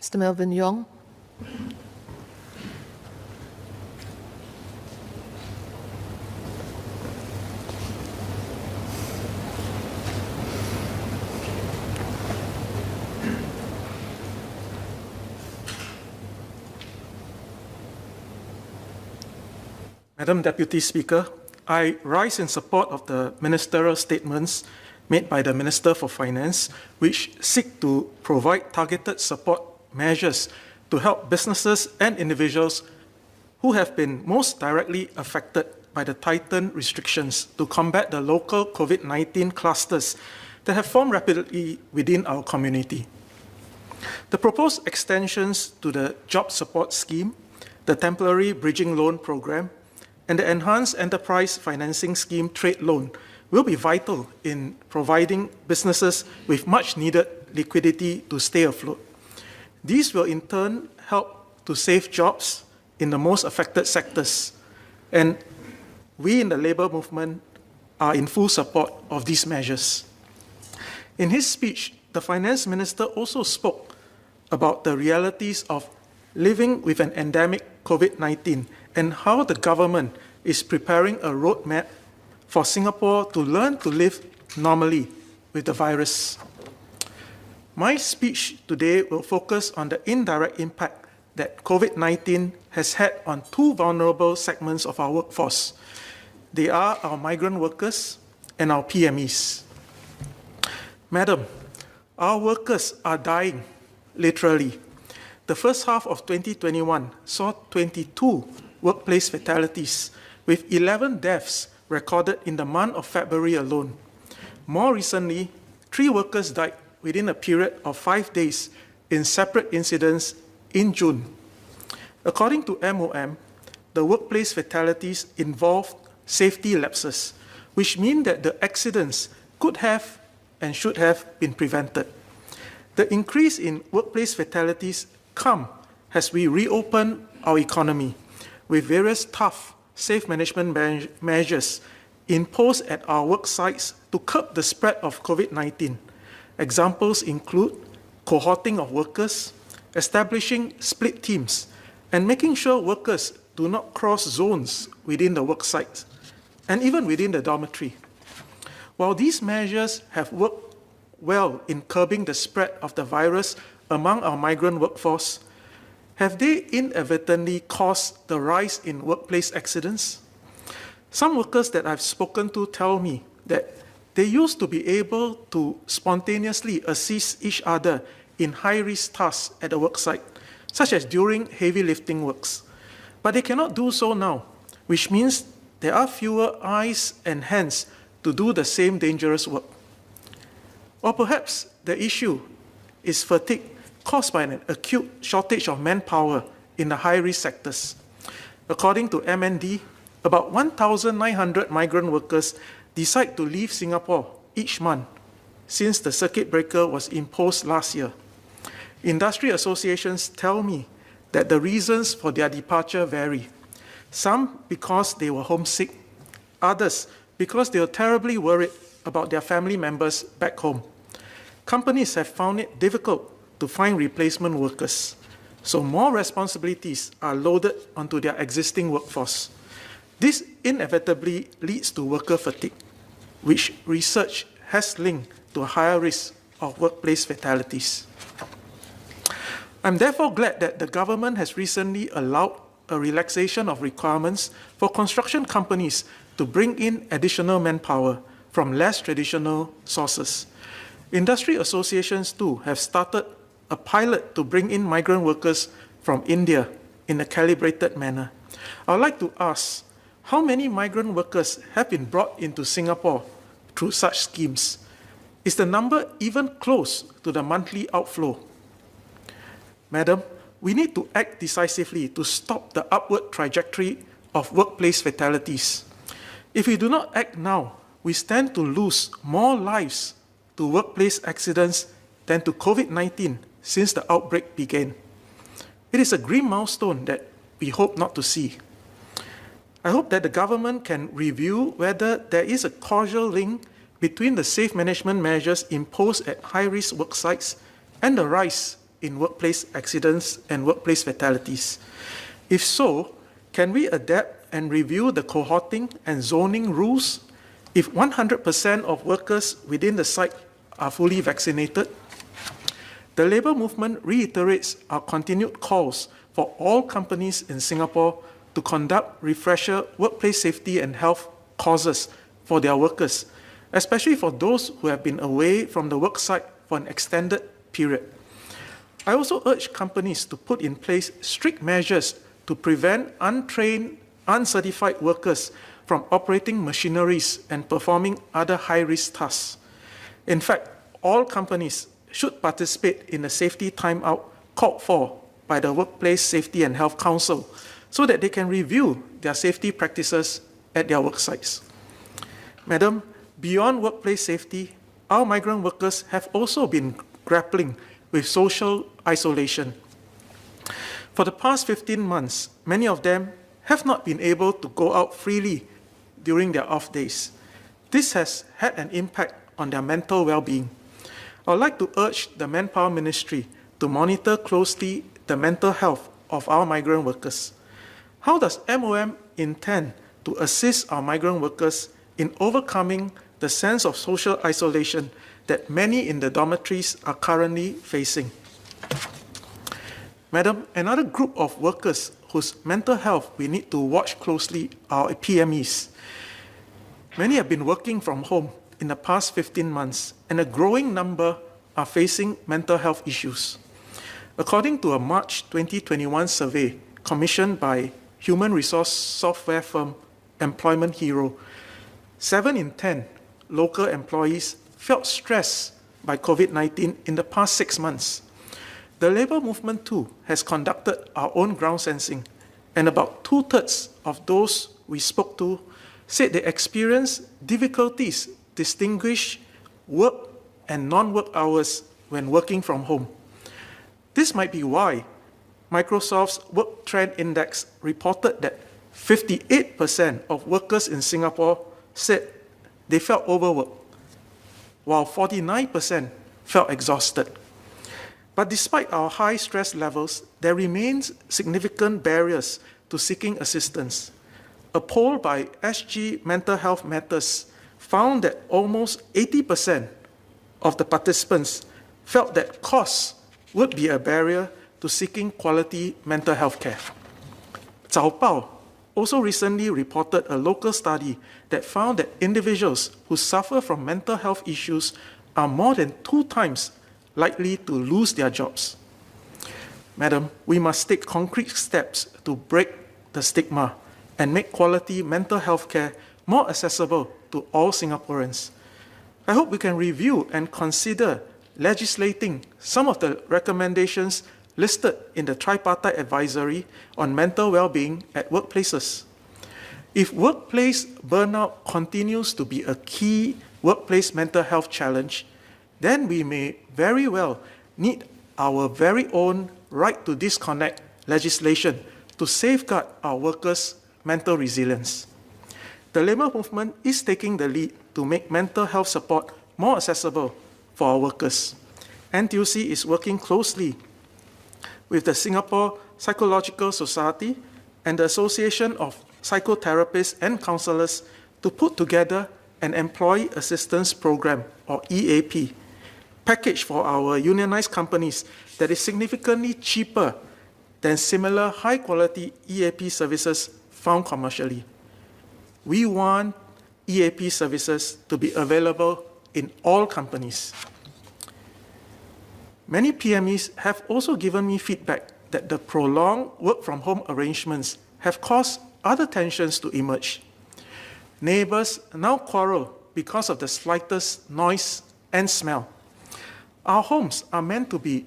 Mr. Melvin Yong. Madam Deputy Speaker, I rise in support of the ministerial statements made by the Minister for Finance, which seek to provide targeted support measures to help businesses and individuals who have been most directly affected by the tightened restrictions to combat the local COVID-19 clusters that have formed rapidly within our community. The proposed extensions to the Job Support Scheme, the Temporary Bridging Loan Program, and the Enhanced Enterprise Financing Scheme Trade Loan will be vital in providing businesses with much-needed liquidity to stay afloat. These will in turn help to save jobs in the most affected sectors, and we in the labour movement are in full support of these measures. In his speech, the Finance Minister also spoke about the realities of living with an endemic COVID-19 and how the government is preparing a roadmap for Singapore to learn to live normally with the virus. My speech today will focus on the indirect impact that COVID-19 has had on two vulnerable segments of our workforce. They are our migrant workers and our PMEs. Madam, our workers are dying, literally. The first half of 2021 saw 22 workplace fatalities, with 11 deaths recorded in the month of February alone. More recently, 3 workers died within a period of 5 days in separate incidents in June. According to MOM, the workplace fatalities involved safety lapses, which mean that the accidents could have and should have been prevented. The increase in workplace fatalities come as we reopen our economy with various tough safe management measures imposed at our work sites to curb the spread of COVID-19. Examples include cohorting of workers, establishing split teams, and making sure workers do not cross zones within the work site, and even within the dormitory. While these measures have worked well in curbing the spread of the virus among our migrant workforce, have they inadvertently caused the rise in workplace accidents? Some workers that I've spoken to tell me that they used to be able to spontaneously assist each other in high-risk tasks at the worksite, such as during heavy lifting works. But they cannot do so now, which means there are fewer eyes and hands to do the same dangerous work. Or perhaps the issue is fatigue caused by an acute shortage of manpower in the high-risk sectors. According to MND, about 1,900 migrant workers decide to leave Singapore each month since the circuit breaker was imposed last year. Industry associations tell me that the reasons for their departure vary. Some because they were homesick, others because they were terribly worried about their family members back home. Companies have found it difficult to find replacement workers, so more responsibilities are loaded onto their existing workforce. This inevitably leads to worker fatigue, which research has linked to a higher risk of workplace fatalities. I'm therefore glad that the government has recently allowed a relaxation of requirements for construction companies to bring in additional manpower from less traditional sources. Industry associations too have started a pilot to bring in migrant workers from India in a calibrated manner. I would like to ask, how many migrant workers have been brought into Singapore through such schemes? Is the number even close to the monthly outflow? Madam, we need to act decisively to stop the upward trajectory of workplace fatalities. If we do not act now, we stand to lose more lives to workplace accidents than to COVID-19 since the outbreak began. It is a grim milestone that we hope not to see. I hope that the government can review whether there is a causal link between the safe management measures imposed at high-risk work sites and the rise in workplace accidents and workplace fatalities? If so, can we adapt and review the cohorting and zoning rules if 100% of workers within the site are fully vaccinated? The labour movement reiterates our continued calls for all companies in Singapore to conduct refresher workplace safety and health courses for their workers, especially for those who have been away from the work site for an extended period. I also urge companies to put in place strict measures to prevent untrained, uncertified workers from operating machineries and performing other high-risk tasks. In fact, all companies should participate in a safety timeout called for by the Workplace Safety and Health Council so that they can review their safety practices at their work sites. Madam, beyond workplace safety, our migrant workers have also been grappling with social isolation. For the past 15 months, many of them have not been able to go out freely during their off days. This has had an impact on their mental well-being. I would like to urge the Manpower Ministry to monitor closely the mental health of our migrant workers. How does MOM intend to assist our migrant workers in overcoming the sense of social isolation that many in the dormitories are currently facing? Madam, another group of workers whose mental health we need to watch closely are PMEs. Many have been working from home in the past 15 months, and a growing number are facing mental health issues. According to a March 2021 survey commissioned by human resource software firm Employment Hero, 7 in 10 local employees felt stressed by COVID-19 in the past 6 months. The labour movement too has conducted our own ground sensing, and about 2/3 of those we spoke to said they experienced difficulties distinguish work and non-work hours when working from home. This might be why Microsoft's Work Trend Index reported that 58% of workers in Singapore said they felt overworked, while 49% felt exhausted. But despite our high stress levels, there remains significant barriers to seeking assistance. A poll by SG Mental Health Matters found that almost 80% of the participants felt that costs would be a barrier to seeking quality mental health care. Cao Bao also recently reported a local study that found that individuals who suffer from mental health issues are more than 2 times likely to lose their jobs. Madam, we must take concrete steps to break the stigma and make quality mental health care more accessible to all Singaporeans. I hope we can review and consider legislating some of the recommendations listed in the Tripartite Advisory on Mental Well-being at Workplaces. If workplace burnout continues to be a key workplace mental health challenge, then we may very well need our very own right to disconnect legislation to safeguard our workers' mental resilience. The labour movement is taking the lead to make mental health support more accessible for our workers. NTUC is working closely with the Singapore Psychological Society and the Association of Psychotherapists and Counsellors to put together an Employee Assistance Program, or EAP, package for our unionized companies that is significantly cheaper than similar high-quality EAP services found commercially. We want EAP services to be available in all companies. Many PMEs have also given me feedback that the prolonged work-from-home arrangements have caused other tensions to emerge. Neighbours now quarrel because of the slightest noise and smell. Our homes are meant to be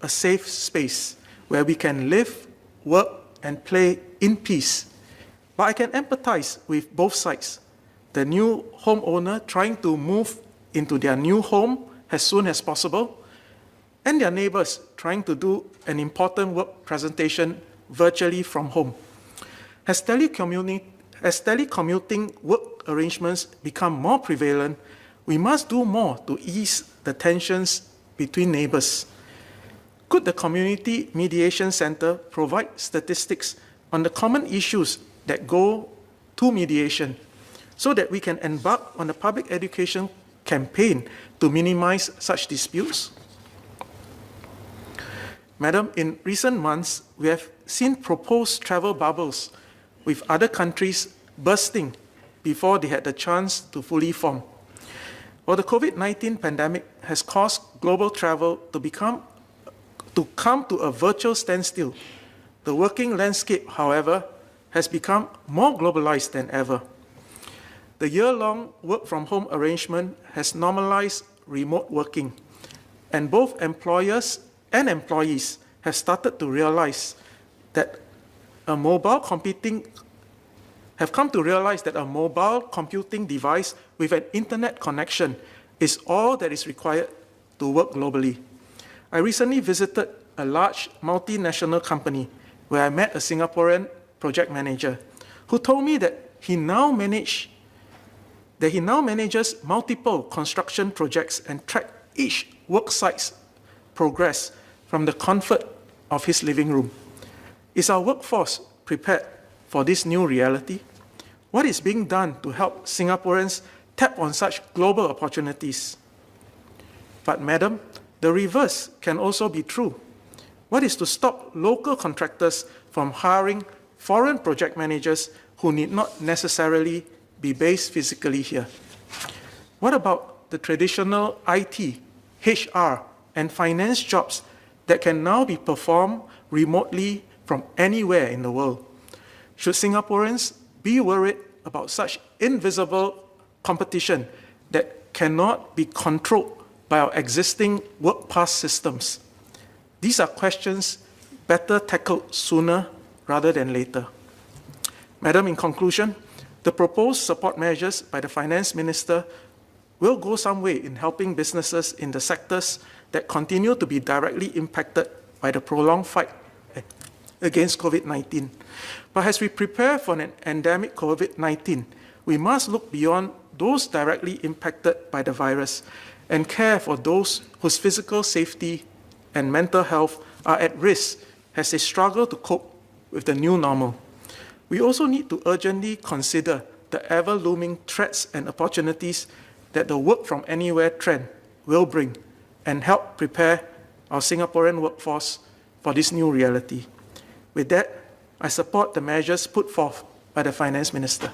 a safe space where we can live, work, and play in peace. But I can empathize with both sides. The new homeowner trying to move into their new home as soon as possible, and their neighbours trying to do an important work presentation virtually from home. As telecommuting work arrangements become more prevalent, we must do more to ease the tensions between neighbours. Could the Community Mediation Center provide statistics on the common issues that go to mediation so that we can embark on a public education campaign to minimize such disputes? Madam, in recent months, we have seen proposed travel bubbles with other countries bursting before they had the chance to fully form. While the COVID-19 pandemic has caused global travel to come to a virtual standstill, the working landscape, however, has become more globalized than ever. The year-long work-from-home arrangement has normalized remote working, and both employers and employees have started to realize that a mobile computing device with an internet connection is all that is required to work globally. I recently visited a large multinational company where I met a Singaporean project manager who told me that he now manages multiple construction projects and track each work site's progress from the comfort of his living room. Is our workforce prepared for this new reality? What is being done to help Singaporeans tap on such global opportunities? But madam, the reverse can also be true. What is to stop local contractors from hiring foreign project managers who need not necessarily be based physically here? What about the traditional IT, HR, and finance jobs that can now be performed remotely from anywhere in the world? Should Singaporeans be worried about such invisible competition that cannot be controlled by our existing work pass systems? These are questions better tackled sooner rather than later. Madam, in conclusion, the proposed support measures by the Finance Minister will go some way in helping businesses in the sectors that continue to be directly impacted by the prolonged fight against COVID-19. But as we prepare for an endemic COVID-19, we must look beyond those directly impacted by the virus and care for those whose physical safety and mental health are at risk as they struggle to cope with the new normal. We also need to urgently consider the ever-looming threats and opportunities that the work-from-anywhere trend will bring and help prepare our Singaporean workforce for this new reality. With that, I support the measures put forth by the Finance Minister.